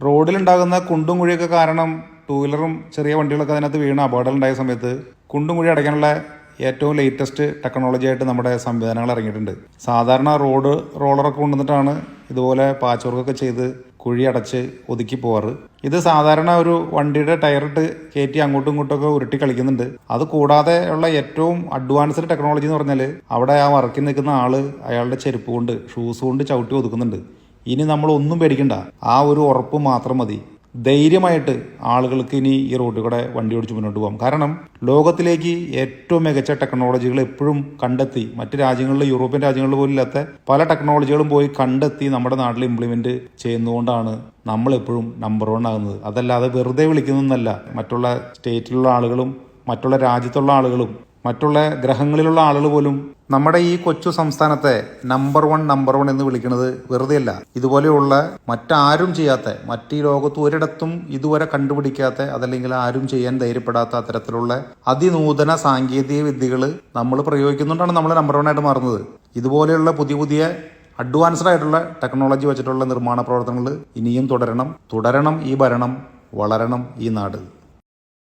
റോഡിലുണ്ടാകുന്ന കുണ്ടും കുഴിയൊക്കെ കാരണം ടൂ വീലറും ചെറിയ വണ്ടികളൊക്കെ അതിനകത്ത് വീണ് അപകടം ഉണ്ടായ സമയത്ത് കുണ്ടും കുഴി അടയ്ക്കാനുള്ള ഏറ്റവും ലേറ്റസ്റ്റ് ടെക്നോളജി ആയിട്ട് നമ്മുടെ സംവിധാനങ്ങൾ ഇറങ്ങിയിട്ടുണ്ട്. സാധാരണ റോളറൊക്കെ കൊണ്ടുവന്നിട്ടാണ് ഇതുപോലെ പാച്ച് വർക്കൊക്കെ ചെയ്ത് കുഴി അടച്ച് ഒതുക്കി പോവാറ്. ഇത് സാധാരണ ഒരു വണ്ടിയുടെ ടയറിട്ട് കയറ്റി അങ്ങോട്ടും ഇങ്ങോട്ടൊക്കെ ഉരുട്ടി കളിക്കുന്നുണ്ട്. അത് കൂടാതെ ഉള്ള ഏറ്റവും അഡ്വാൻസ്ഡ് ടെക്നോളജി എന്ന് പറഞ്ഞാൽ അവിടെ ആ വർക്കിൽ നിൽക്കുന്ന ആള് അയാളുടെ ചെരുപ്പ് കൊണ്ട് ഷൂസ് കൊണ്ട് ചവിട്ടി ഒതുക്കുന്നുണ്ട്. ഇനി നമ്മൾ ഒന്നും പേടിക്കണ്ട, ആ ഒരു ഉറപ്പ് മാത്രം മതി. ധൈര്യമായിട്ട് ആളുകൾക്ക് ഇനി ഈ റോഡിൽ കൂടെ വണ്ടി ഓടിച്ച് മുന്നോട്ട് പോകാം. കാരണം ലോകത്തിലേക്ക് ഏറ്റവും മികച്ച ടെക്നോളജികൾ എപ്പോഴും കണ്ടെത്തി, മറ്റ് രാജ്യങ്ങളിൽ, യൂറോപ്യൻ രാജ്യങ്ങളിൽ പോലും ഇല്ലാത്ത പല ടെക്നോളജികളും പോയി കണ്ടെത്തി നമ്മുടെ നാട്ടിൽ ഇംപ്ലിമെന്റ് ചെയ്യുന്നതുകൊണ്ടാണ് നമ്മളെപ്പോഴും നമ്പർ 1 ആകുന്നത്. അതല്ലാതെ വെറുതെ വിളിക്കുന്നൊന്നല്ല. മറ്റുള്ള സ്റ്റേറ്റിലുള്ള ആളുകളും മറ്റുള്ള രാജ്യത്തുള്ള ആളുകളും മറ്റുള്ള ഗ്രഹങ്ങളിലുള്ള ആളുകൾ പോലും നമ്മുടെ ഈ കൊച്ചു സംസ്ഥാനത്തെ നമ്പർ 1 എന്ന് വിളിക്കുന്നത് വെറുതെയല്ല. ഇതുപോലെയുള്ള മറ്റാരും ചെയ്യാത്ത, മറ്റ് ഈ ലോകത്ത് ഒരിടത്തും ഇതുവരെ കണ്ടുപിടിക്കാത്ത, അതല്ലെങ്കിൽ ആരും ചെയ്യാൻ ധൈര്യപ്പെടാത്ത അത്തരത്തിലുള്ള അതിനൂതന സാങ്കേതിക വിദ്യകൾ നമ്മൾ പ്രയോഗിക്കുന്നുകൊണ്ടാണ് നമ്മൾ നമ്പർ 1 ആയിട്ട് മാറുന്നത്. ഇതുപോലെയുള്ള പുതിയ അഡ്വാൻസ്ഡ് ആയിട്ടുള്ള ടെക്നോളജി വെച്ചിട്ടുള്ള നിർമ്മാണ പ്രവർത്തനങ്ങൾ ഇനിയും തുടരണം. ഈ ഭരണം, വളരണം ഈ നാട്.